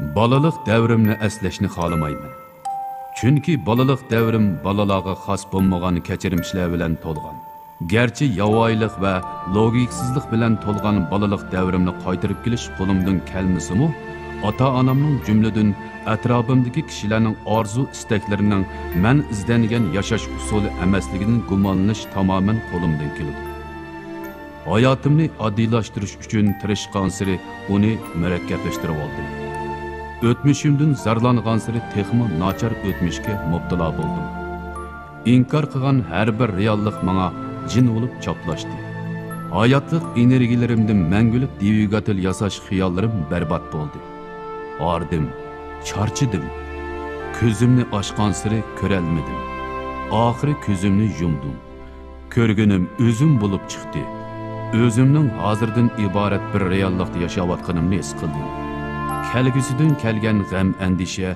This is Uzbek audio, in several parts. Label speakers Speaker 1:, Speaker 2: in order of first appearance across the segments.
Speaker 1: Balalık devrimni eslashni xohlamayman. Chunki balalık devrim balalarga xos bo'lmagan kechirimchilar bilan to'lgan. Gerçi yavoylik va logiksizlik bilan to'lgan balalık devrimni qaytarib kelish qo'limdan kelmasimu, ota-onamning jumladan atrofimdagi kishilarning orzu istaklarining men izlangan yashash usuli emasligidan gumonlanish tamoman qo'limdan keladi. Hayotimni oddiylashtirish uchun tirishgan sari uni murakkablashtirib oldim. O'tmishimdan zarlangan sari texmi nachar o'tmishga mubtalo bo'ldim. İnkar qilgan har bir reallik menga jin bo'lib choplashdi. Hayotlik energiyalarimdan mangulik dvigatel yasash xiyollarim barbod bo'ldi. Ardim, charchidim. Ko'zimni ochgan sari ko'rolmadim. Oxiri ko'zimni yumdim. Ko'rganim o'zim bo'lib chiqdi. O'zimning hozirdan iborat bir reallikda yashayotganimni his qildim. Kelgusidan kelgan g'am andisha,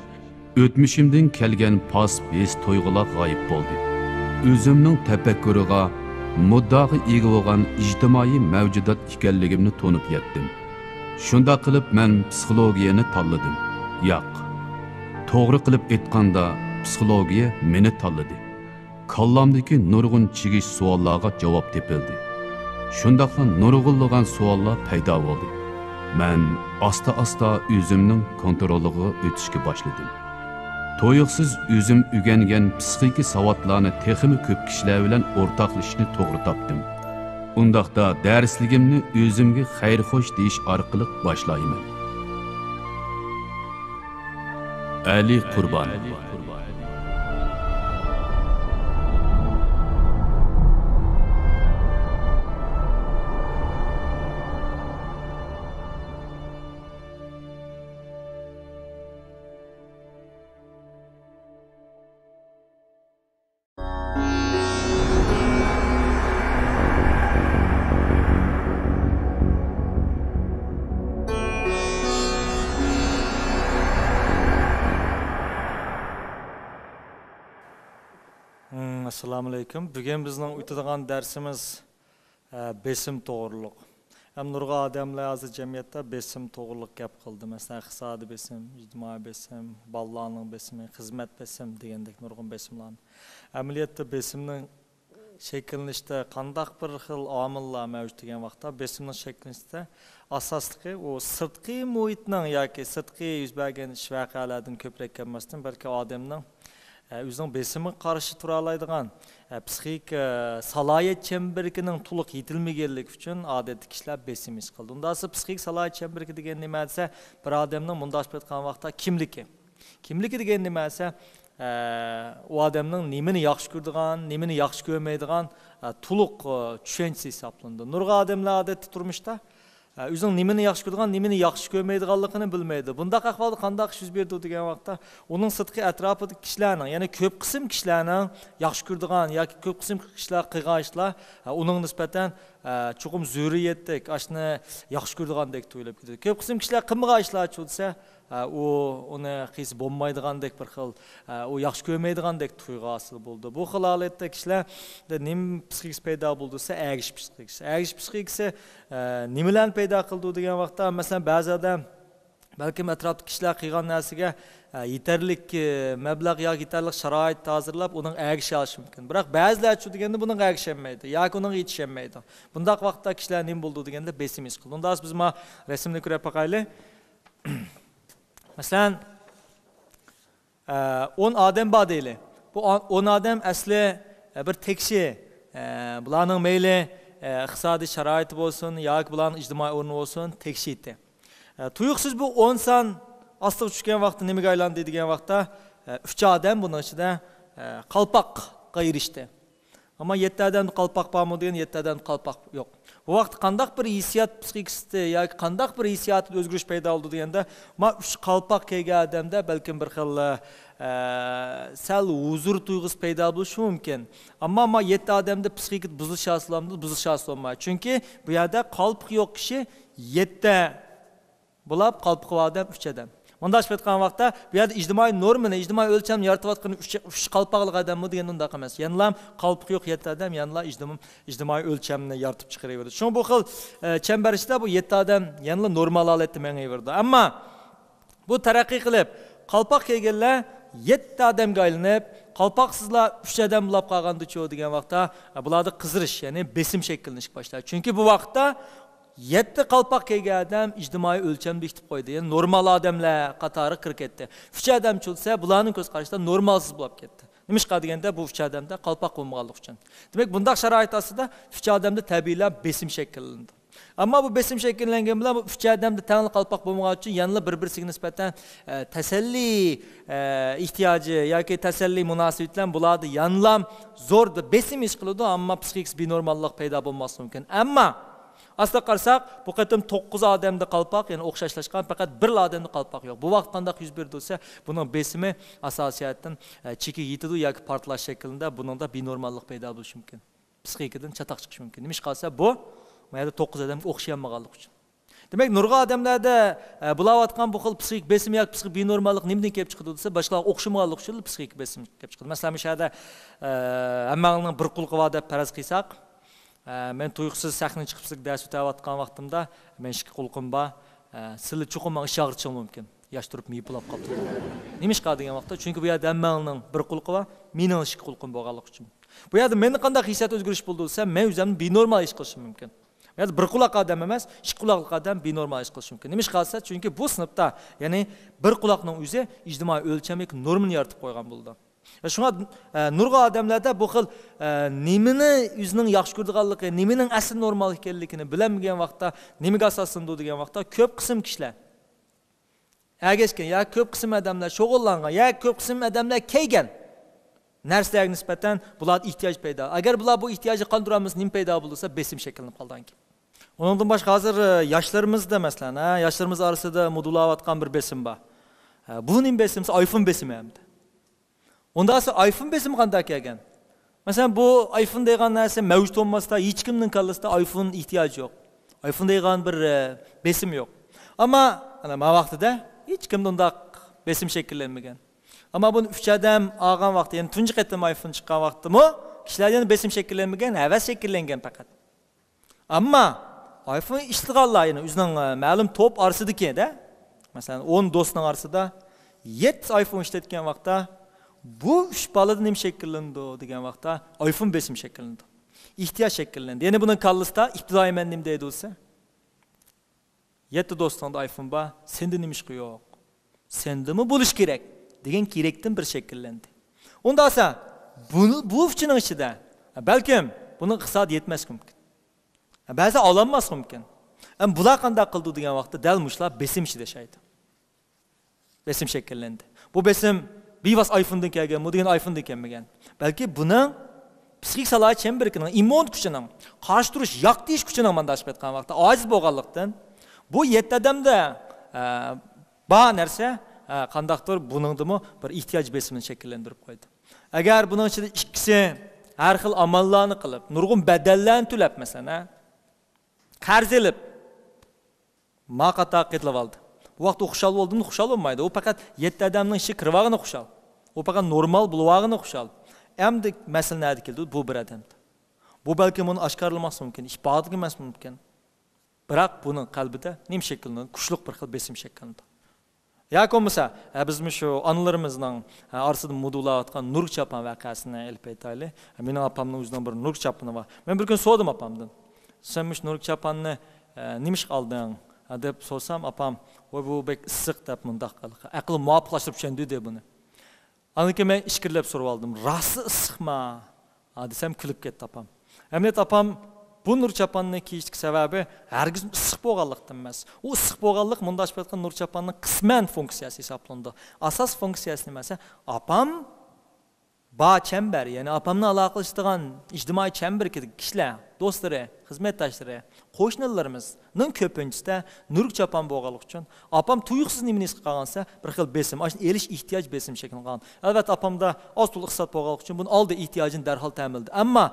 Speaker 1: o'tmishimdan kelgan pas-pes to'yg'ular g'oyib bo'ldi. O'zimning tafakkuriga muddaga ega bo'lgan ijtimoiy mavjudot ekanligimni to'nib yetdim. Shunda qilib men psixologiyani tanladim. Yo'q. To'g'ri qilib aytganda psixologiya meni tanladi. Kallamdagi nurg'un chigish savollarga javob topildi. Shundaqla nurg'unlagan savollar paydo bo'ldi. Men asta-asta o'zimning kontroliga o'tishga boshladim. To'yiqsiz o'zim o'rgangan psixik savodlarni texmi ko'p kishilar bilan o'rtoqlashishni to'g'ri topdim. Undaqda darsligimni o'zimga xayr-xo'sh deyish orqali boshlayman. Ali Qurbon.
Speaker 2: Assalamu alaikum. Bugün bizning o'tadigan darsimiz besim to'g'riliq. Ham nurg'a odamlar hozir jamiyatda besim to'g'riliq gap qildi. Masalan, iqtisodiy besim, ijtimoiy besim, bolalarning besimi, xizmat besim degandek nurg'un besimlarni. Amaliyotda besimning shakllanishida qandaq bir xil omillar mavjud degan vaqtda besimning shakllanishida asosligi u sirtqi muhitning yoki sirtqi yuz bergan ish voqealardan ko'proq kelmasdan balki odamning o'zining besimi qarshi tura oladigan psixik salohiyat chemberligining to'liq yetilmaganligi uchun odatda kishilar besim his qildi. Undasi psixik salohiyat chemberligi degan nima desa, bir odamning bundosh aytgan vaqtda kimligi. Kimligi degan nima desa, u odamning nimani yaxshi ko'radigan, nimani yaxshi ko'rmaydigan to'liq tushunchasi hisoblanadi. Nurg'a odamlar odatda turmushda o'zining nimani yaxshi ko'radigan, nimani yaxshi ko'rmaydiganligini bilmaydi. Bundaq ahvolda qanday ish yuz berdi degan vaqtda uning sirtqi atrofidagi kishilarning, ya'ni ko'p qism kishilarning yaxshi ko'radigan yoki ko'p qism kishilar qilgan ishlar uning nisbatan chuqum zurriyatdek, ashni yaxshi ko'rdigandek to'ylab ketadi. Ko'p qism kishilar qilmagan ishlar desa, u uni qiysi bo'lmaydigandek bir xil, u yaxshi ko'rmaydigandek tuyg'u hosil bo'ldi. Bu xil holatda kishilarda nim psixikasi paydo bo'ldisa, agish psixikasi. Agish psixikasi nimalarni paydo qildi degan vaqtda, masalan, ba'zida balkim atrofda kishilar qilgan narsaga yetarlik mablag' yoki yetarlik sharoit hozirlab uning agish olishi mumkin. Biroq ba'zilar shu deganda buning agishamaydi yoki uning yetishamaydi. Bundaq vaqtda kishilar nima bo'ldi deganda besim his qildi. Unda biz ma rasmni ko'rib boqaylik. Masalan, 10 odam bor deylik. Bu 10 odam asli bir tekshi, bularning mayli iqtisodiy sharoiti bo'lsin yoki bularning ijtimoiy o'rni bo'lsin, tekshi edi. Tuyuqsiz bu 10 son astiga tushgan vaqtda nimaga aylandi degan vaqtda 3 odam buning ichida qalpoqqa erishdi. Ama 7 odam qalpoq bormi degan 7 odam qalpoq yo'q. Bu vaqt qandaq bir hissiyat psixikasida yoki qandaq bir hissiyatda o'zgarish paydo bo'ldi deganda, ma 3 qalpoq kelgan odamda balkim bir xil sal huzur tuyg'usi paydo bo'lishi mumkin. Ammo 7 odamda psixik buzilish hosil. Chunki bu yerda qalpoq yo'q kishi 7 bo'lib, qalpoq bor odam 3 odam. Bundaş aytgan vaqtda bu yerda ijtimoiy normani, ijtimoiy o'lchamni yaratayotgan 3 qalpoqliq odammi degan undaq emas. Yanılam qalpoq yo'q 7 odam, yanıla ijtimoiy o'lchamni yaratib chiqaraverdi. Shu bu xil chambar ichida bu 7 odam yanıla normal holatda mengaverdi. Ammo Bu taraqqiy qilib, qalpoq kelganlar 7 odamga aylanib, qalpoqsizlar 3 odam bulab qolganda-chu degan vaqtda bularda qizirish, ya'ni besim shakllanishga boshlaydi. Chunki bu vaqtda 7 qalpoq kelgan odam ijtimoiy o'lchamda bekitib qo'ydi. Ya'ni normal odamlar qatori kirib ketdi. 3 odam chulsa, bularning ko'z qarashida normalsiz bo'lib ketdi. Nima ish qilganda bu 3 odamda qalpoq bo'lmaganlik uchun. Demak, bundaq sharoit ostida 3 odamda tabiiylab besim shakllandi. Ammo bu besim shakllangan bilan bu 3 odamda tangli qalpoq bo'lmagani uchun yanada bir-birisiga nisbatan tasalli ehtiyoji yoki tasalli munosabatlar bo'ladi. Yanlam zo'r besim ish qiladi, ammo psixik binormallik paydo bo'lmasligi mumkin. Ammo aslida qarasak, bu qatim 9 odamda qalpoq, ya'ni o'xshashlashgan, faqat 1 odamda qalpoq yo'q. Bu vaqt qanday yuz berdi bo'lsa, buning besimi asosiyatdan cheki yetadi yoki portlash shaklida, buningda binormallik paydo bo'lishi mumkin. Psixikadan chatoq chiqishi mumkin. Nima ish qilsa bu mayda 9 odamga o'xshayolmaganlik uchun. Demak, nurg'a odamlarda bulayotgan bu xil psixik besim yoki psixik binormallik nimadan kelib chiqadi desa, boshqalarga o'xshamaganlik uchun psixik besim kelib chiqadi. Masalan, bu yerda hammaning bir qulqi bor deb faraz qilsak, men tuyuqsiz sahnaga chiqib dars o'tayotgan vaqtimda men ikki qulqim bor, sizlar chuqurman ish og'ritishim mumkin. Yosh turib miypilab qoldi. Nima ish qiladigan vaqtda? Chunki bu yerda hammaning bir qulqi bor, mening ikki qulqim bo'lganligi uchun. Bu yerda meni qanday hissiyat o'zgarish bo'ldi desa, men o'zimni binormal ish qilishim mumkin. Yani bir quloq odam emas, ikki quloqli odam binormal ish qilishi mumkin. Nima ish qilsa? Chunki bu sinfda, ya'ni bir quloqning o'zi ijtimoiy o'lchamlik normani yaratib qo'ygan bo'ldi. Shunga nurg'a odamlarda bu xil nimani o'zining yaxshi ko'radiganligi, nimaning asl normal ekanligini bilmagan vaqtda, nimaga asoslanadi degan vaqtda ko'p qism kishilar ergashgan, ya ko'p qism odamlar shug'ullangan, ya ko'p qism odamlar kelgan narsalarga nisbatan bular ehtiyoj paydo. Agar bular bu ehtiyojni qondiramiz, nima paydo bo'lsa, besim shakllanib qolgan ki. Ondan boshqa hozir yoshlarimizda masalan, yoshlarimiz orasida modulayotgan bir besim bor. Buning besimsi iPhone besimi hamda. Onda ise iPhone besimi qanday kelgan? Masalan, bu iPhone degan narsa mavjud bo'lmasda, hech kimning kallasida iPhone ehtiyoji yo'q. iPhone degan bir besim yo'q. Ammo ana vaqtida hech kimda undaq besim shakllanmagan. Ammo buni 3 odam olgan vaqtda, ya'ni tunji qatim iPhone chiqqan vaqtimi, kishilarga besim shakllanmagan, havas shakllangan faqat. Ammo iPhone ishlatganlar, ya'ni o'zining ma'lum to'p orasidagi-da, masalan 10 do'stning orasida 7 iPhone ishlatgan vaqtda bu 3 balada nima shakllandi degan vaqtda iPhone besim shakllandi. Ehtiyoj shakllandi. Ya'ni buning kallasida ibtidoiy men nima deydi bo'lsa, 7 do'stingda iPhone bor, senda nima ish yo'q. Sendimi bo'lish kerak degan kerakdan bir shakllandi. Unda esa bu uchinning ichida balkim buning iqtisod yetmas mumkin. Ba'zi olanmas mumkin. Bular qanday qildi degan vaqtda dal mushlar besim ichida yashaydi. Besim shakllandi. Bu besim bevas iPhone'dan kelgan, bu degan iPhone'dan kelmagan. Balki buning psixik salohiyat chemberkining immun kuchining, qarshi turish, yoqtish kuchining mandashib etgan vaqtda ojiz bo'lganlikdan bu 7 odamda bor narsa qandaqdir buningdimi bir ehtiyoj besimini shakllantirib qo'ydi. Agar buning ichida ikkisi har xil amallarni qilib, nurg'un badallarni to'lab masalan, qarz olib maqata qilib oldi. Bu vaqt xushal bo'ldimi? Xushal bo'lmaydi. U faqat 7 odamning ishi kirvag'ini xushal. U faqat normal bo'lvag'ini xushal. Endi masala nima keldi? Bu bir odamda. Bu balki buni oshkorlamas mumkin, ish bag'diga emas mumkin. Biroq buning qalbida nim shakllanadi, kuchli bir xil besim shakllanadi. Yoki bo'lmasa, biz shu onalarimizning orasida modulayotgan nur chapan voqeasini elib aytaylik. Mening opamning o'zining bir nur chapani bor. Men bir kun so'radim opamdan. Sen nur chapanni nima ish qilding? Deb so'rsam, opam, "Voy bu bek issiq" deb mundaq qildi. Aqlim muvofiqlashtirib tushandi dedi buni. Aniki men ishkirlab so'rab oldim. "Rosti issiqmi?" desam kulib ketdi opam. Emniyet opam bu nur chapanni kiyishlik sababi hargiz issiq bo'lganlikdan emas. U issiq bo'lganlik mundash aytgan nur chapanning qisman funksiyasi hisoblandi. Asas funksiyasi nimasi? Opam ba chamber, ya'ni opamni aloqalashtirgan ijtimoiy chamber kishilar, do'stlari, xizmatdoshlari, qo'shnilarimizning ko'pinchasida nur chapan bo'lganlik uchun opam tuyuqsiz nimani his qilgansa, bir xil besim, elish ehtiyoj besim shakllangan. Albatta opamda oz to'liq iqtisod bo'lganlik uchun buni oldi ehtiyojini darhol ta'minladi. Ammo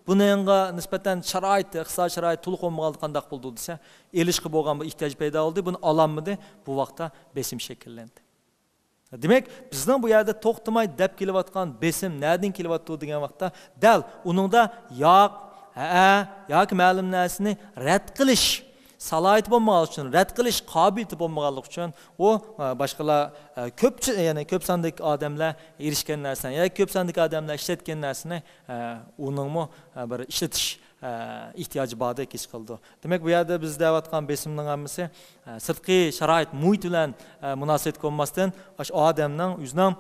Speaker 2: buningga nisbatan sharoit, iqtisod sharoit to'liq bo'lmagan qanday bo'ldi desa, elishqi bo'lgan bu ehtiyoj paydo bo'ldi. Buni ololmadi. Bu vaqtda besim shakllandi. Demak, bizning bu yerda to'xtamay deb kelayotgan besim nereden kelyapti degan vaqtda dal uningda yo'q, yoki ma'lum narsani rad qilish salohiyati bo'lmaganligi uchun, rad qilish qobiliyati bo'lmaganligi uchun u boshqalar ya'ni ko'p sondagi odamlar erishgan narsani yoki ko'p sondagi odamlar ishlatgan narsani uningmi bir ishlatish ehtiyoji bordek his qildi. Demak, bu yerda biz deyotgan besimning hammasi sirtqi sharoit, muhit bilan munosabat qilmasdan, o'sha odamning o'zining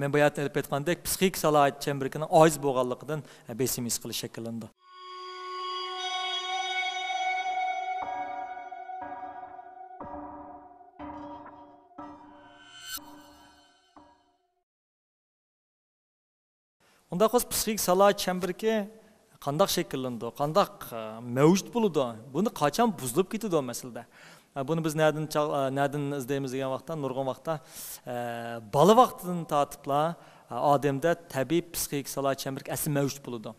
Speaker 2: men bu yerda aytgandek psixik salohiyat chemberkining ojiz bo'lganligidan besim his qilish shakllandi. Unda qos psixik salohiyat chemberki qandaq shakllandi, qandaq mavjud bo'ladi, buni qachon buzilib ketadi masalada. Buni biz nereden izleyimiz degan vaqtda, nurg'un vaqtda bola vaqtidan tortibla odamda tabiiy psixik salohiyat chemberki asli mavjud bo'ladi.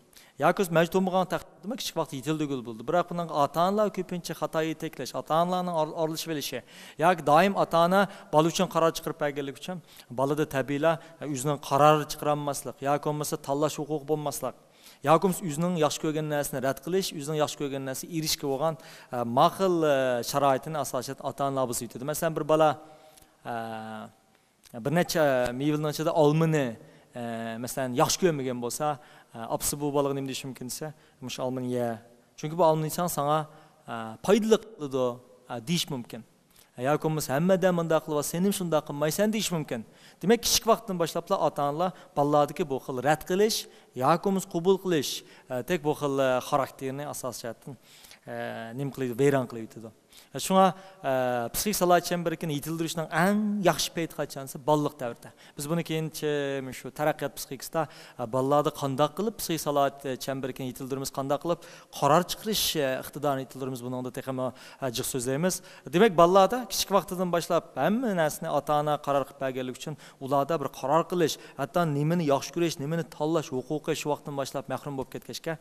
Speaker 2: Yoki mavjud bo'lmagan taqdirda kichik vaqt yetildigul bo'ldi. Biroq buning ota-onalar ko'pincha xatoyi teklash, ota-onalarning aralashib olishi yoki doim ota-ona bola uchun qaror chiqarib berganligi uchun bolada tabiiyla o'zining qarorini chiqara olmaslik yoki bo'lmasa tanlash huquqi bo'lmaslik yoki o'zining yaxshi ko'rgan narsani rad qilish, o'zining yaxshi ko'rgan narsani erishga bo'lgan ma'qul sharoitini asosan ota-onalar buzib yetadi. Masalan, bir bola bir necha mevaning ichida olmani masalan yaxshi ko'rmagan bo'lsa, apsi bu bolaga nima deyish mumkin desa, mush olmani ye. Chunki bu olmani inson sana foydali qiladi deyish mumkin. Yoki bo'lmasa hammadan bunday qilib, sen ham shunday qilmaysan deyish mumkin. Demak, kichik vaqtdan boshlabla ota-onalar bolalardagi bu xil rad qilish yoki bo'lmasa qabul qilish, tek bu xil xarakterni asosiyatdan nima qiladi, vayron qilib yetadi. Shunga psixik salohiyat chemberkini yetildirishning eng yaxshi payti qachonsi balliq davrida. Biz buni keyinchi shu taraqqiyot psixikasida bolalarda qanday qilib psixik salohiyat chemberkini yetildiramiz, qanday qilib qaror chiqarish iqtidorini yetildiramiz, buni onda texmo jiq so'zlaymiz. Demak, bolalarda kichik vaqtidan boshlab hamma narsani ota-ona qaror qilib berganligi uchun ularda bir qaror qilish, hatto nimani yaxshi ko'rish, nimani tanlash huquqi shu vaqtdan boshlab mahrum bo'lib ketgachga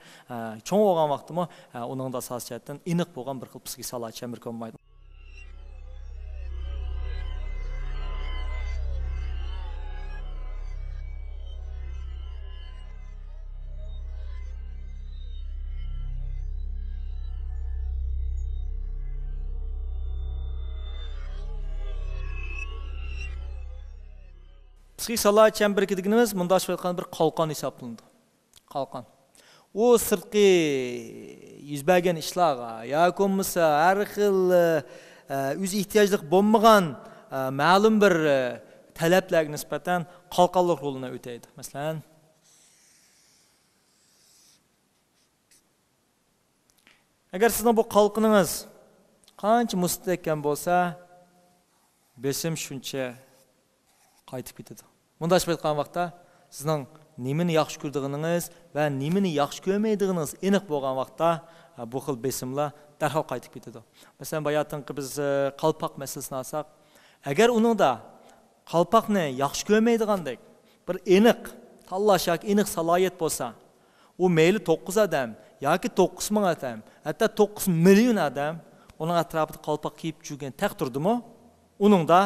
Speaker 2: cho'ng bo'lgan vaqtimi uning asosiyatdan aniq bo'lgan bir xil psixik salohiyat chemberki olmaydi. Psixik salohiyat chemberki deganimiz bundosh aytgan bir qalqon hisoblanadi. Qalqon. O sirtqi yuz bergan ishlarga yoki bo'lmasa har xil o'z ehtiyojlik bo'lmagan ma'lum bir talablarga nisbatan qalqonlik rolini o'taydi. Masalan, agar sizning bu qalqiningiz qancha mustahkam bo'lsa, besim shuncha qaytib ketadi. Bundosh aytgan vaqtda sizning nimani yaxshi ko'rdiğiniz va nimani yaxshi ko'rmaydiğiniz aniq bo'lgan vaqtda bu xil besimlar darhol qaytib ketadi. Masalan, bayatınki biz qalpoq masalasini olsak, agar uningda qalpoqni yaxshi ko'rmaydigandek bir aniq tanlash yoki aniq salohiyat bo'lsa, u mayli 9 odam yoki 9 ming odam, hatto 9 million odam uning atrofida qalpoq kiyib yurgan taqdirdimi, uningda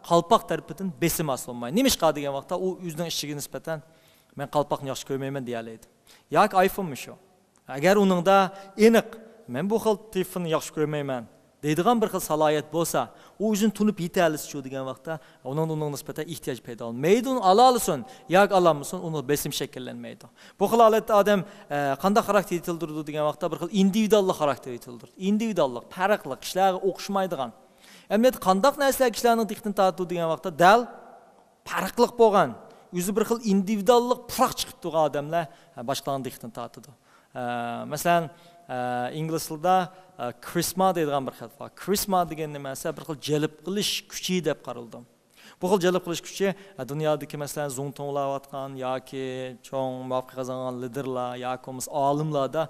Speaker 2: qalpoq tarafidan besim asılmaydi. Nimishqa degan vaqtda u o'zining ishiga nisbatan men qalpoqni yaxshi ko'rmayman deyalaydi. Yoki iPhone shu. Agar uningda aniq men bu xil telefonni yaxshi ko'rmayman deydigan bir xil salohiyat bo'lsa, u o'zini tunib yetalish shu degan vaqtda uning nisbatan ehtiyoj paydo bo'lmaydi. Uni ola olsin yoki olmasin, uni besim shakllanmaydi. Bu xil holatda odam qanday xarakter yetildirdi degan vaqtda bir xil individuallik xarakter yetildirdi. Individuallik, farqli, kishilarga o'xshamaydigan. Emniyet qandaq narsalar kishilarning diqqatini tortadi degan vaqtda dal farqliq bo'lgan, o'zi bir xil individuallik puroq chiqib turgan odamlar boshqalarning diqqatini tortadi. Masalan, ingliz tilida charisma deydigan bir xil bor. Charisma degan nima esa bir xil jalb qilish kuchi deb qaraldi. Bu xil jalb qilish kuchi dunyodagi masalan zo'n tonlayotgan yoki cho'ng muvaffaqiyat qozongan liderlar yoki olimlarda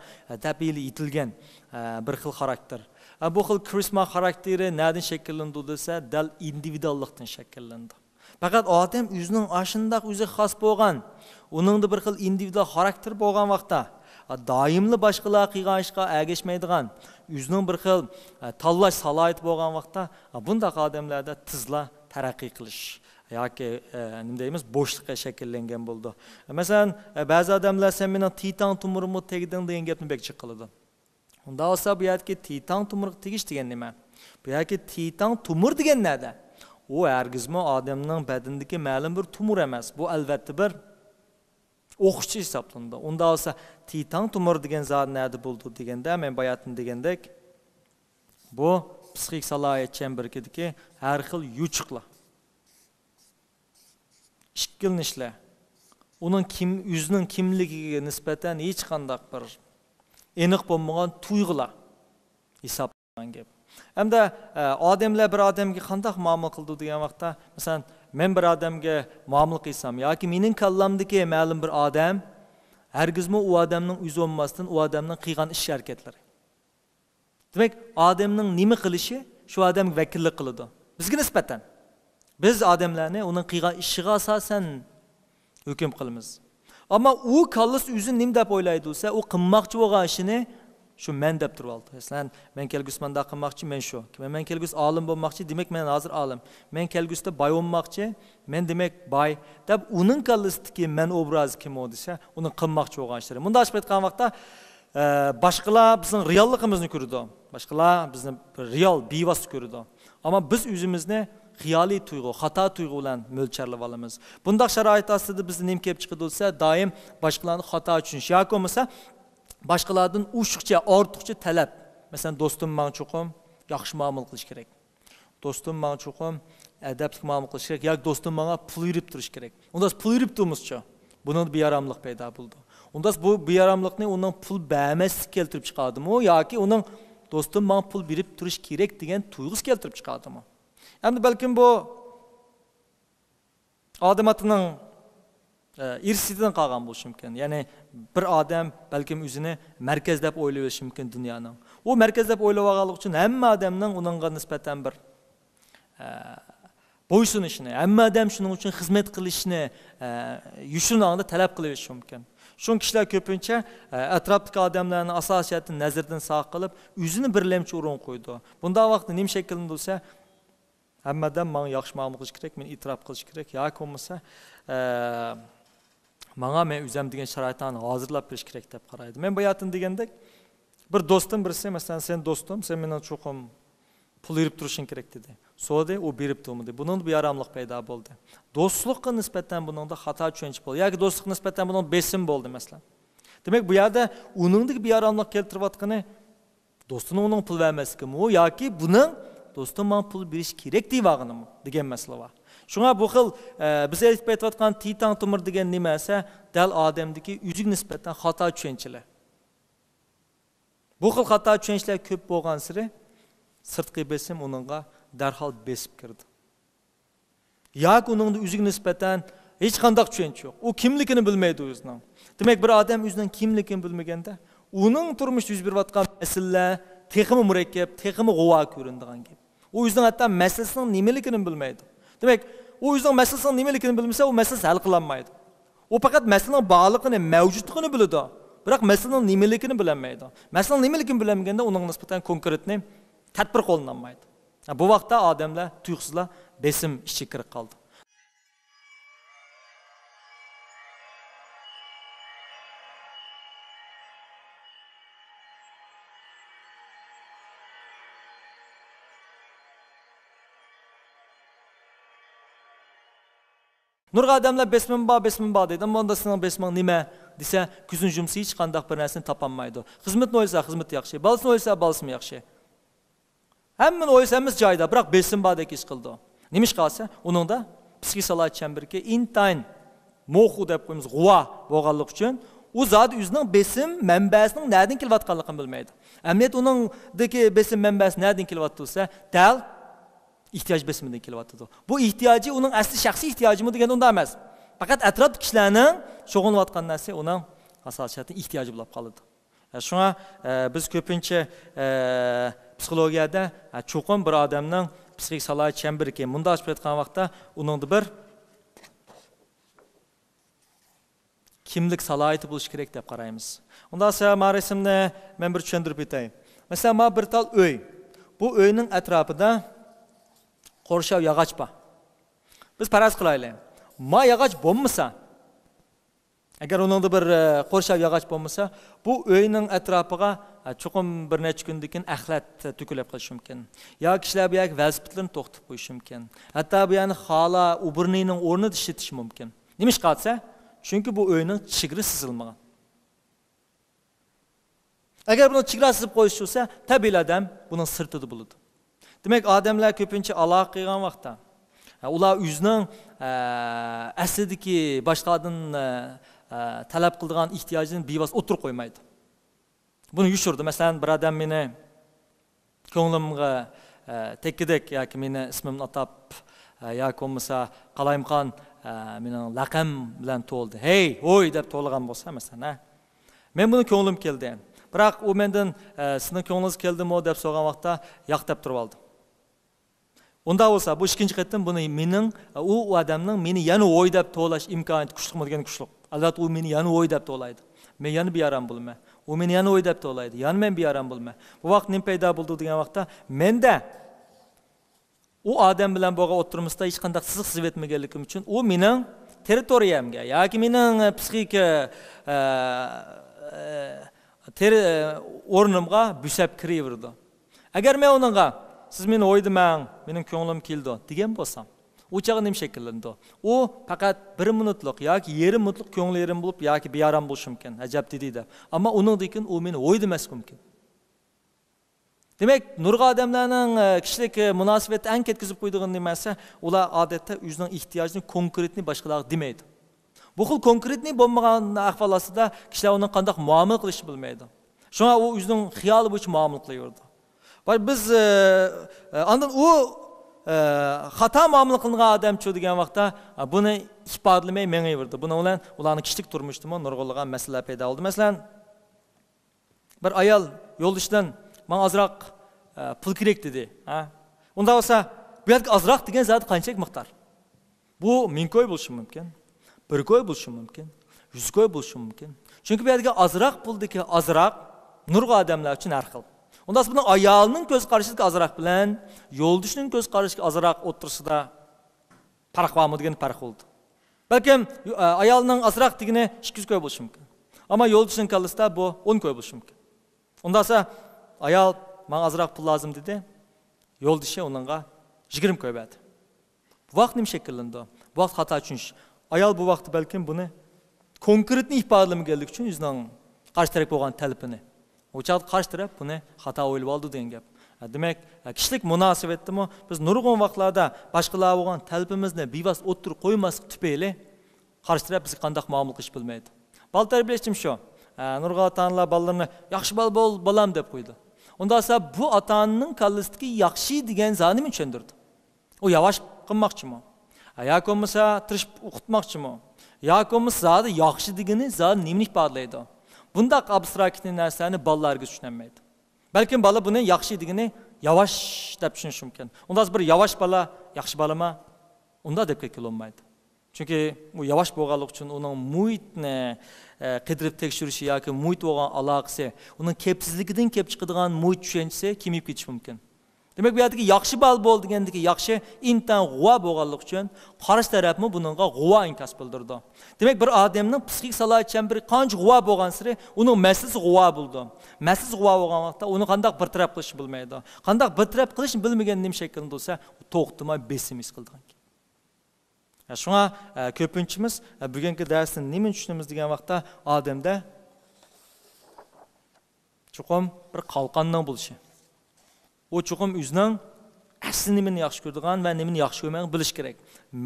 Speaker 2: tabiiy yetilgan bir xil xarakter. Bu xil charisma xarakteri nereden şekillendi desa, dal individuallikdan şekillendi. Fakat odam o'zining ashundaq o'zi xos bo'lgan, uningda bir xil individual xarakter bo'lgan vaqtda, doimli boshqalar qilgan ishga ergashmaydigan, o'zining bir xil tanlash salohiyati bo'lgan vaqtda, bunday odamlarda tizla taraqqiy qilish yoki nima deymiz, bo'shliqqa shakllangan bo'ldi. Masalan, ba'zi odamlar sen mening titan tumurimni tegding degan gapni bekchi qiladi. Unda olsa bu yerki titan tumurga tegish degan nima? Bu yerki titan tumur degan nada? O hargizmi odamning badandagi ma'lum bir tumur emas. Bu albatta bir o'qishchi hisoblanadi. Unda olsa titan tumur degan zot nada bo'ldi deganda, men bayatın degandek, bu psixik salohiyat chamberkidagi har xil yuchuqlar, ishkilinishlar, uning o'zining kimligiga nisbatan hech qanday bir aniq bo'lmagan tuyg'ular hisoblangan gap. Hamda odamlar bir odamga qanday muomala qildi degan vaqtda, masalan, men bir odamga muomala qilsam yoki mening kallamdagi ma'lum bir odam hargizmi u odamning o'zi olmasdan u odamning qilgan ish harakatlari. Demak, odamning nima qilishi shu odamga vakillik qiladi. Bizga nisbatan biz odamlarni uning qilgan ishiga asosan hukm qilamiz. Ammo u kallas o'zi nima deb o'ylaydi bo'lsa, u qilmoqchi bo'lgan ishini shu men deb turib oldi. Masalan, men kelgusi manda qilmoqchi, men shu. Men kelgusi olim bo'lmoqchi, demak men hozir olim. Men kelgusida boy bo'lmoqchi, men demak boy deb uning kallasidagi men obrazi kim o desa, uning qilmoqchi bo'lgan ishlari. Bunda ochib aytgan vaqtda boshqalar bizning realligimizni ko'radi. Boshqalar bizni real bevosita ko'radi. Ammo biz o'zimizni xiyoliy tuyg'u, xato tuyg'u bilan mo'lcharlab olamiz. Bundaq sharoit ostida bizni nima kelib chiqadi bo'lsa, doim boshqalarni xato tushunish yoki bo'lmasa boshqalardan ushiqcha, ortiqcha talab. Masalan, do'stim menga cho'qim yaxshi muomala qilish kerak. Do'stim menga cho'qim adabli muomala qilish kerak yoki do'stim menga pul yurib turish kerak. Unda pul yurib turmizcha, bunun beyaramlik paydo bo'ldi. Unda bu beyaramlikni uning pul bermaslik keltirib chiqadimi yoki uning do'stim menga pul berib turish kerak degan tuyg'usi keltirib chiqadimi? Endi balkim bu odamatining irsidan qolgan bo'lishi mumkin. Ya'ni bir odam balkim o'zini markaz deb o'ylab olishi mumkin dunyoning. U markaz deb o'ylab olganlik uchun hamma odamning uningga nisbatan bir bo'ysunishini, hamma odam shuning uchun xizmat qilishni yushunog'ida talab qilavishi mumkin. Shun kishilar ko'pincha atrofdagi odamlarning asosiyatini nazardan saqlab qilib, o'zini birlamchi o'rin qo'ydi. Bunda vaqtda nima shakllanadi bo'lsa, hammadan menga yaxshi muomala qilish kerak, men e'tirof qilish kerak, yoki bo'lmasa menga men o'zim degan sharoitlarni hozirlab berish kerak deb qaraydi. Men bu hayotda degandek, bir do'stim birisi, masalan, sen do'stim, sen mendan cho'qim pul berib turishing kerak dedi. So'di, u berib turmadi. Buningda beyaramlik paydo bo'ldi. Do'stlikqa nisbatan buningda xato tushunch bo'ldi. Yoki do'stlikqa nisbatan buning besim bo'ldi masalan. Demak, bu yerda uningdagi beyaramlik keltirayotgani do'stining uning pul vermasligimi yoki buning do'stim menga pul berish kerak deyotganimi degan masala bor. Shunga bu xil biz aytib aytayotgan titan tumur degan nima esa dal odamdagi o'ziga nisbatan xato tushunchalar. Bu xil xato tushunchalar ko'p bo'lgan siri sirtqi besim uningga darhol besib kirdi. Yoki uningda o'ziga nisbatan hech qanday tushuncha yo'q. U kimligini bilmaydi o'zining. Demak, bir odam o'zining kimligini bilmaganda, uning turmushda yuz berayotgan masalalar texmi murakkab, texmi g'uvo ko'rinadigan gap. U o'zining hatto masalasining nimaligini bilmaydi. Demak, u o'zining masalasining nimaligini bilmasa, u masalasi hal qilinmaydi. U faqat masalaning borlig'ini, mavjudligini biladi, biroq masalaning nimaligini bilmaydi. Masalaning nimaligini bilmaganda uning nisbatan konkretni tadbir qo'llanmaydi. Bu vaqtda odamlar tuyg'usizlar besim ichiga kirib qoldi. Nurg'a odamlar besmin bor deydi. Ammo unda sizning besming nima desa, ko'zini yumsa hech qanday bir narsani topolmaydi. Xizmatni o'ylasa, xizmat yaxshi, bolasini o'ylasa, bolasi yaxshi. Hammani o'ylsamiz joyida, biroq besim bordek ish qildi. Nima ish qilsa, uningda psixik salohiyat chamberga intayin mo'xu deb qo'yamiz, g'uvo bo'lganlik uchun u zot o'zining besim manbasining nerdan kelayotganligini bilmaydi. Amniyat uningdagi besim manbasi nerdan kelyapti-sa, dal ehtiyoj besimidan kelyapti. Bu ehtiyoji uning asli shaxsiy ehtiyojimi degan unda emas. Faqat atrofdagi kishilarning shug'ullanayotgan narsa uning asosiyatning ehtiyoji bo'lib qoladi. Shunga biz ko'pincha psixologiyada cho'qim bir odamning psixik salohiyat chamberiga bunda ochib aytgan vaqtda uningda bir kimlik salohiyati bo'lishi kerak deb qaraymiz. Unda marimni men bir tushuntirib o'tayin. Masalan, ma bir tal uy. Bu uyning atrofida qo'rshav yog'och bor. Biz faraz qilaylik. Ma yog'och bo'lmasa, Agar onunda bir qo'rshav yog'och bo'lmasa, bu uyning atrofiga chuqum bir necha kundan keyin axlat to'kilib qolishi mumkin. Yo kishilar bu yoq velosipedlarni to'xtatib qo'yishi mumkin. Hatto bu yani xola uburnining o'rnida ishitish mumkin. Nima ish qilsa? Chunki bu uyning chegara sezilmagan. Agar buni chegara sezib qo'yish bo'lsa, tabiiy odam buning sirtida bo'ladi. Demak, odamlar ko'pincha aloqa qilgan vaqtda ular o'zining aslidagi boshqadan talab qiladigan ehtiyojini bevos o'tirib qo'ymaydi. Buni yushurdi. Masalan, bir odam meni ko'nglimga tekkidek yoki meni ismimni atab yoki bo'lmasa Qalaymxon mening laqam bilan to'ldi. Hey, hoy deb to'lgan bo'lsa, masalan, men buni ko'nglim keldi. Biroq u mendan sizning ko'nglingiz keldimi deb so'ragan vaqtda yo'q deb turib oldi. Unda bo'lsa, bu ikkinchi qatim buni mening u odamning meni yana o'ylab to'lash imkoniyati kuchliqmi degan kuchliq. Albatta u meni yana o'ylab to'laydi. Men yana beyaram bo'lma. U meni yana o'ylab to'laydi. Yana men beyaram bo'lma. Bu vaqt nim paydo bo'ldi degan vaqtda menda u odam bilan bo'lgan o'tirishimizda hech qanday siziq sezib etmaganligim uchun u mening territoriyamga yoki mening psixik o'rnimga busab kiraverdi. Agar men uningga siz meni o'ydimang, mening ko'nglim keldi degan bo'lsam, u chog'i nima shakllandi? U faqat 1 minutlik yoki yarim minutlik ko'ngli yerim bo'lib yoki beyaram bo'lishi mumkin, ajab dedi. Ammo uningdan u meni o'ydimas mumkin. Demak, nurg'a odamlarning kishilik munosabatni eng ketkizib qo'ydigan nimasi, ular odatda o'zining ehtiyojini konkretni boshqalarga demaydi. Bu xil konkretni bo'lmagan ahvol ostida kishilar uni qanday muomala qilishni bilmaydi. Shunga u o'zining xiyoli bo'yicha muomala qilaverdi. Biz ondan u xato muomala qilgan odamchi degan vaqtda buni ifodalamay mengaverdi. Buni bilan ularning kishilik turmushdimi nurg'ulagan masala paydo bo'ldi. Masalan, bir ayol yo'ldishdan "Men ozroq pul kerak" dedi. Unda bo'lsa, bu yerga ozroq degan zot qanchalik miqdor? Bu 1000 ko'y bo'lishi mumkin, 1 ko'y bo'lishi mumkin, 100 ko'y bo'lishi mumkin. Chunki bu yerga ozroq puldagi ozroq nurg'a odamlar uchun har xil. Ondan sonra ayalının göz karşılık azrak bilen, yolduşunun göz karşılık azrak otursida fark var mı degen fark oldu. Belki ayalının azrak digine 200 koy buluşu mümkün. Ama yolduşunun kalırsa bu 10 koy buluşu mümkün. Ondan sonra ayal bana azrak pul lazım dedi. Yolduşu onunla 20 koy verdi. Bu vakit ne şekillende? Bu vakit hata çünkü ayal bu vakti belki bunu konkretini ifadalama geldik için yüzünden karşı taraf olan talebini. O çağda karşı taraf bunu hata o'ylab oldi degan gap. Demak, kishilik munosabatdami biz nurg'un vaqtlarda boshqalar bo'lgan talabimizni bevos o'tirib qo'ymaslik tufayli qarshi taraf bizga qanday muomala qilish bilmaydi. Bal tarbiyalashim shu. Nurg'un ota-onalar bolalarni yaxshi bo'l bolam deb qo'ydi. Unda esa bu ota-onaning kallasidagi yaxshi degan zonni men tushundirdi. U yavash qilmoqchimi? Yoki bo'lmasa tirishib o'qitmoqchimi? Yoki bo'lmasa zodi yaxshi degani zodi nimani ifodalaydi? Bundaq abstrakt narsalarni bolalarga tushunmaydi. Balki bola buni yaxshi degani yavash deb tushunishi mumkin. Unda bir yavash bola yaxshi bolami? Unda deb kelolmaydi. Chunki u yavash bo'lganligi uchun uning muhitni qidirib tekshirishi yoki muhit bo'lgan aloqasi, uning kepsizligidan kelib chiqadigan muhit tushunchasi kemib ketishi mumkin. Demak, bu yerdagi yaxshi bal bo'l degandagi yaxshi intan g'uva bo'lganligi uchun qarshi tarafmi buningga g'uva inkas bildirdi. Demak, bir odamning psixik salohiyat chemberi qancha g'uva bo'lgan sari uning maslisi g'uva bo'ldi. Maslisi g'uva bo'lgan vaqtda uni qanday bir taraf qilishni bilmaydi. Qanday bir taraf qilishni bilmagan nim shaklida bo'lsa, to'xtamay besim his qilgan. Shunga ko'pinchimiz bugungi darsni nima tushunamiz degan vaqtda odamda chuqum bir qalqonning bo'lishi. O chuqum o'zining asli nimani yaxshi ko'radigan va nimani yaxshi ko'rmaydigan bilish kerak.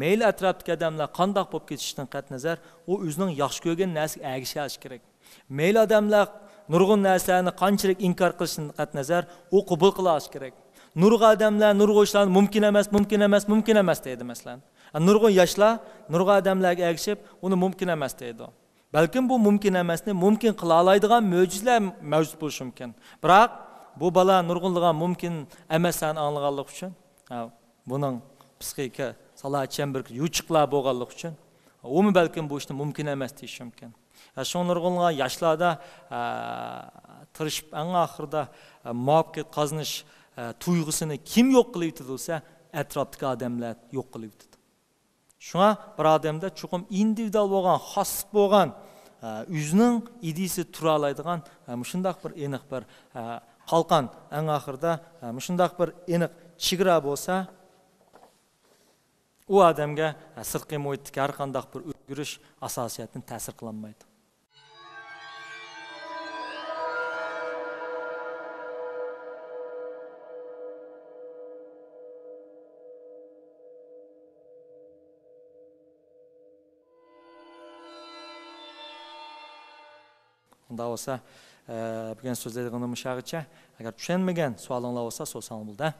Speaker 2: Mayli atrofdagi odamlar qanday bo'lib ketishidan qat nazar, u o'zining yaxshi ko'rgan narsaga ergishish kerak. Mayli odamlar nurg'un narsalarni qanchalik inkor qilishidan qat nazar, u qabul qilish kerak. Nurg'un odamlar nurg'un ishlarni mumkin emas deydi masalan. Nurg'un yoshlar nurg'un odamlarga ergishib, uni mumkin emas deydi. Balkim bu mumkin emasni mumkin qila oladigan mo'jizalar mavjud bo'lishi mumkin. Biroq bu bala nurg'unligan mumkin emasligini anglaganlik uchun, buning psixik salohiyat chemberi yuchiqlar bo'lganlik uchun, u balkim bu ishni mumkin emas deyish mumkin. Shu nurg'unligan yoshlarda tirishib eng oxirida muvaffaqiyat qozonish tuyg'usini kim yo'q qilib yetsa, atrofdagi odamlar yo'q qilib yetadi. Shunga bir odamda chuqum individual bo'lgan, xos bo'lgan өзінің идеясы тұра алайдыған мұшындақ бір еніқ бір қалқан әң ақырда мұшындақ бір еніқ чигра болса, o адамға сыртқы мұхиттегі әрқандақ бір өзгеріш асасиятын тәсір қыланмайды. Onda olsa, bugün sözlerden müşahitçe, eğer düşünmegen sualınla olsa sorsanız bulda.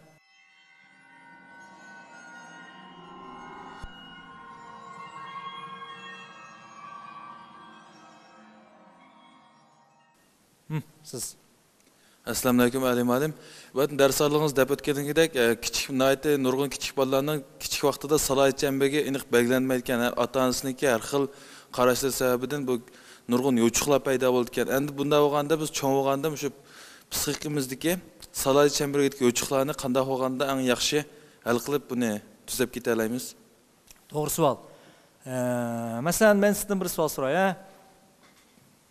Speaker 2: Siz.
Speaker 3: Assalamu alaykum Ali Malim. Bu dersleriniz dep ötkendek küçük naite nurgun küçük balalarning küçük vaqtida salohiyat chambagi aniq belgilanmaydigan ota-onasiniki har xil qarashlar sababidan bu nurgun yo'chuqlar paydo bo'ldi ekan. Endi bunda bo'lganda biz cho'ng bo'lganda shu psixikamizdagi salohiyat chambariga yo'chuqlarni qanday bo'lganda eng yaxshi hal qilib buni tuzab keta olamiz?
Speaker 2: To'g'ri savol. Masalan, men sizdan bir savol so'ray.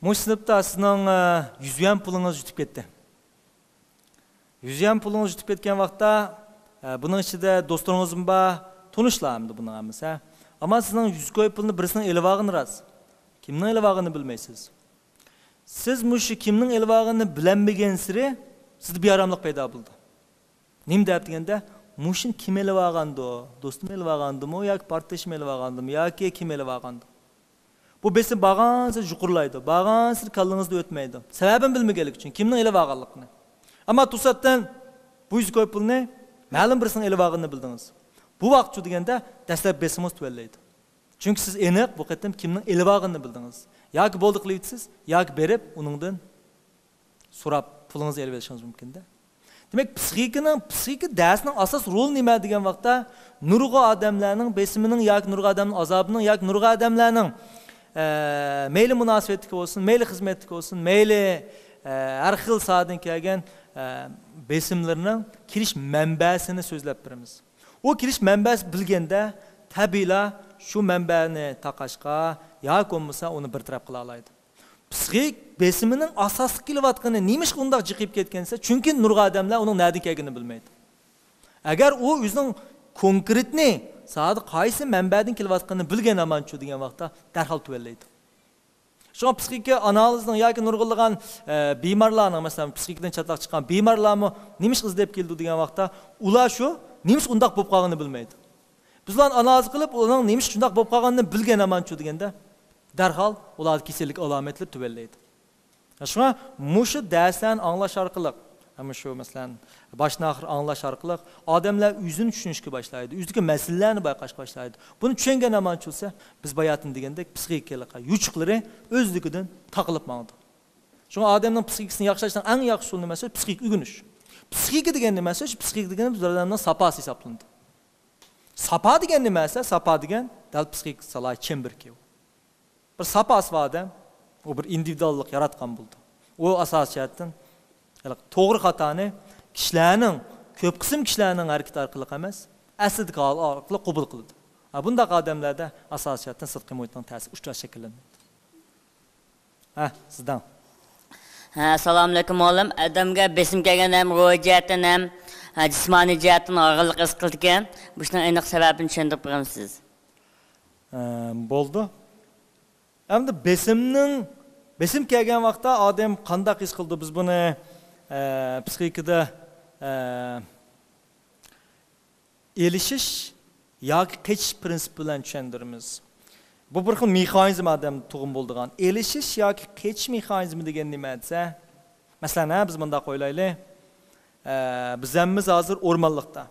Speaker 2: Bu sınıfta sizning 100 yuan pulingiz yutib ketdi. 100 yuan pulingiz yutib ketgan vaqtda buning ichida do'stlaringiz bor, tanishlarmidi buning hammasi. Ammo sizning 100 koy pulni birisining elvog'ini ras. Kimning elvog'ini bilmaysiz. Siz mushu kimning elvog'ini bilanmagan siri sizda bearamlik paydo bo'ldi. Nim deb deganda, mushin kim elvog'andi? Do'stim elvog'andimi yoki partishim elvog'andimi yoki kim elvog'andi? Bu besin bağansı yuqurlaydı, bağansı kallığınızda ötmeydi. Sebebini bilmegelik için, kimnin eli bağallıqını. Ama tutsattan bu 100 koy pulni, ma'lum birisinin eli bağını bildiniz. Bu vaqt şu degende dastlab besimiz tüvelleydi. Çünkü siz eniq bu qetim kimnin eli bağını bildiniz. Yoki boldiqlaysiz, yoki berib, uningdan so'rab pulingizga elib olishingiz mumkin da. Demek psixika darsning asas rol nima degan vaqtda nurg'a odamlarning besimining yoki nurg'a odamning azobining yoki nurg'a odamlarning meyli münasebetlik olsun, meyli hizmetlik olsun, meyli her xil sahadan kelgen besimlerinin kiriş mənbəsini sözləb birimiz. O kiriş mənbəsi bilgende tabiila şu mənbəni taqaşqa yoki olmasa onu bir taraf qila alaydı. Psixik besiminin asası kelyaptığını neymiş undaq jiqib ketgansa, çünkü nurg'a odamlar uning nereden kelganini bilmaydi. Agar u o'zining konkretni saat qaysi mənbədən kelyaptığını bilgan amançu degan vaqtda darhol tüvellaydi. Şuna psixika analizning yoki nurg'ilgan bemorlarning, masalan, psixikadan chatlaq chiqqan bemorlarni nemish izlab keldi degan vaqtda ular shu nemish undaq bo'lib qolganini bilmaydi. Bizlar analiz qilib, ularning nemish shundaq bo'lib qolganini bilgan amançu deganda darhol ular kasallik alomatlar tüvellaydi. Şuna mushu darsdan anglash orqali ama şu mesela başına ahir anlaş arqılıq adamlar üzün düşünüşkü başlaydı. Üzdeki meselelerini bayqaş başlaydı. Bunu düşüngen amançı olsa biz bayatın degende psixikalik yuçuqları özlüküden taqılıp mağdı. Çünkü adamın psixikisini yaxşılaştan en yaxşı olan mesela psixik ügünüş. Psixiki degen mesela psixik degen biz adamdan sapası hesaplandı. Sapa degen mesela sapa degen dal psixik salay çember ki. Bir sapası var adam o bir individuallik yaratgan buldu. O asasiyatdan to'g'ri xatoni kishilarning ko'p qism kishilarning harakat orqali emas, aslidagi hol orqali qabul qiladi. Bunday odamlarda asosiyatdan sirtqi muhitning ta'siri uchta shakllanadi. Sizdan.
Speaker 4: Assalomu alaykum olim. Odamga besim kelgan ham ruhiy jihatdan ham jismoniy jihatdan og'irlik his qildi ekan. Buning aniq sababini tushuntirib berasiz.
Speaker 2: Bo'ldi. Endi besim kelgan vaqtda odam qanday his qildi? Biz buni psixikada elishish yoki qechish prinsipi bilan tushundiramiz. Bu bir xil mexanizm odam tug'im bo'ldigan. Elishish yoki qechish mexanizmi degan nima desa, masalan, biz bunda qo'ylaylik. Bizimiz hozir o'rmonlikda.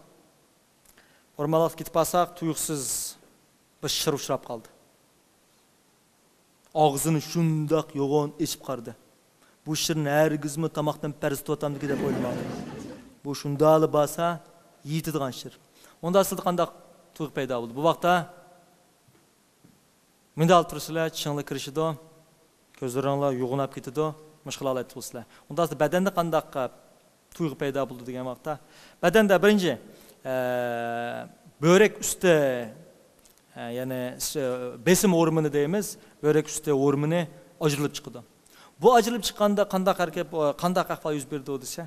Speaker 2: O'rmonlikka ketib olsak, tuyuqsiz bir shir uchrab qoldi. Og'zini shundoq yo'g'on echib qardi. Bu shirni hargizmi tomoqdan parz tutamdiki deb o'ylamadim. Bu shundali bo'lsa, yeydigan shir. Unda aslida qanday tuyg'u paydo bo'ldi? Bu vaqtda mendal turishlar, chinglar kirishidi, ko'zlaringlar yo'g'onab ketadi, mushkullar aytibsizlar. Unda aslida badanda qanday tuyg'u paydo bo'ldi degan vaqtda, badanda birinchi börek usti ya'ni besim o'rmini deymiz, börek usti o'rmini ajralib chiqadi. Bu ajralib chiqqanda qanday harakat, qanday ahvol yuz berdi desa,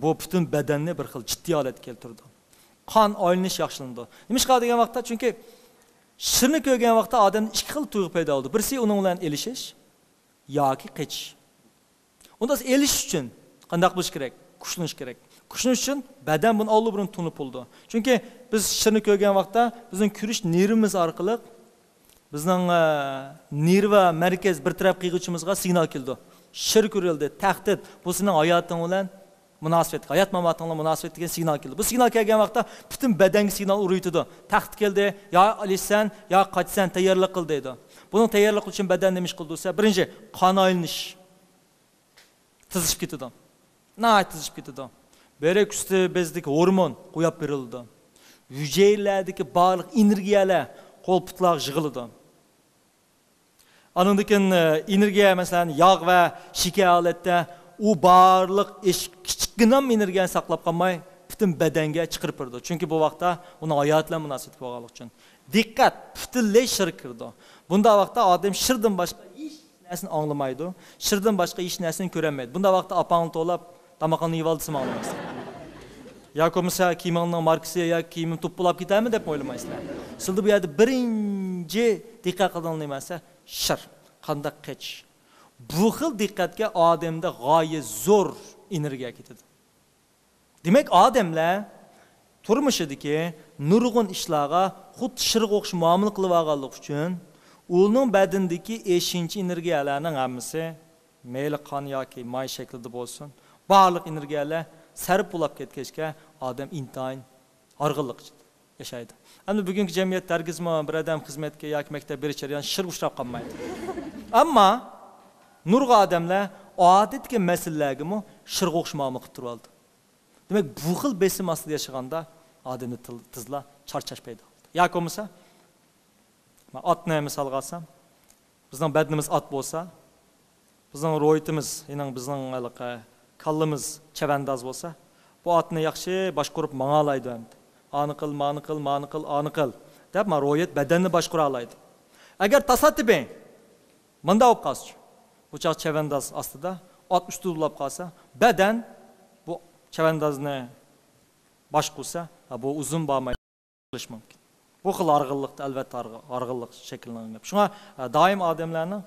Speaker 2: bu butun badanni bir xil jiddiy holatga keltirdi. Qon aylanish yaxshilandi. Nima ish qiladigan vaqtda? Chunki shirni ko'rgan vaqtda odamda ikki xil tuyg'u paydo bo'ldi. Birisi uning bilan elishish yoki qichish. Unda elish uchun qanday qilish kerak? Kuchlanish kerak. Kuchlanish uchun badan buni oldi bilan tunib bo'ldi. Chunki biz shirni ko'rgan vaqtda bizning kurish nervimiz orqali bizning nerva markaz bir taraf qiyg'uvchimizga signal keldi. Shir ko'rildi, tahdid, bu sening hayoting bilan munosabat, hayot mamoting bilan munosabat degan signal keldi. Bu signal kelgan vaqtda butun badanga signal uruytidi. Tahdid keldi, yo alishsan, yo qochsan, tayyorlik qil deydi. Buning tayyorlik uchun badan nima ish qildi desa, birinchi qon aylanish tizishib ketadi. Nayt tizishib ketadi. Börek üstü bezdeki hormon qo'yib berildi. Hücrelerdeki barliq energiyalar qo'l-putlaq yig'ildi. Anındakin energiya masalan yağ va shakar holatda u barliq kichikgina energiyani saqlab qolmay butun badanga chiqarib turdi. Chunki bu vaqtda uni hayot bilan munosabat bo'lganlik uchun diqqat butunlay shir kirdi. Bunda vaqtda odam shirdan boshqa hech narsani anglamaydi, shirdan boshqa hech narsani ko'rolmaydi. Bunda vaqtda apang to'lab tamaqani yeyolsam anglamaysiz. Ya komisa kiyimning markasi ya kiyimim to'polab ketami deb o'ylamaysiz. Sizda bu yerda birinchi diqqat qiladigan narsa shir, qanday qech. Bu xil diqqatga odamda g'oyat zo'r energiya ketadi. Demak, odamlar turmushidagi nurg'un ishlarga xuddi shirga o'xshash muomala qilib olganlik uchun uning badandagi 5 energiyalarning hammasi mayli qon yoki may shaklida bo'lsin, barliq energiyalar sarf bo'lib ketgachga odam intayin org'inlik yashaydi. Endi bugungi jamiyat targizma bir odam xizmatga yoki maktab berishariyan shir ushlab qolmaydi. Ammo nurg'a odamlar odatga masalalarga shirga o'xshash muomala qilib turib oldi. Demak, bu xil besim ostida yashaganda odamni tizla charchash paydo bo'ldi. Yoki bo'lmasa, men otni misol olsam, bizning badnimiz ot bo'lsa, bizning ro'yitimiz, ya'ni bizning kallimiz chavandoz bo'lsa, bu otni yaxshi boshqarib mang'alaydi endi. Ani qil, mani qil, mani qil, ani qil deb ma ro'yit badanni boshqara oladi. Agar tasatibing menda bo'lib qolsa, bu chaq chavandoz ostida ot ustulab qolsa, badan bu chavandozni boshqarsa, bu uzun bo'lmay qilish mumkin. Bu xil org'inlikda albatta org'inlik shakllanadi. Shunga doim odamlarning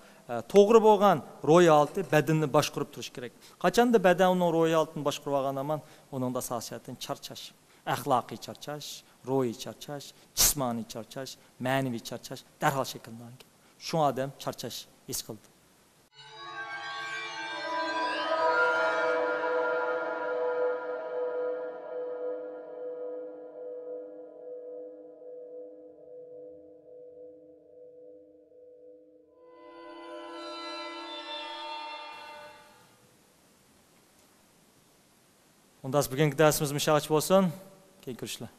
Speaker 2: to'g'ri bo'lgan ro'y holati badanni boshqarib turish kerak. Qachonda badan uning ro'y holatini boshqarib olgan ham uningda asosiyatan charchash, axloqiy charchash, ro'yi charchash, jismoniy charchash, ma'naviy charchash darhol shakllangan. Shu odam charchash his qildi. Ondan bugungi darsimiz mushaqqat bo'lsin. Keyin ko'rishlar.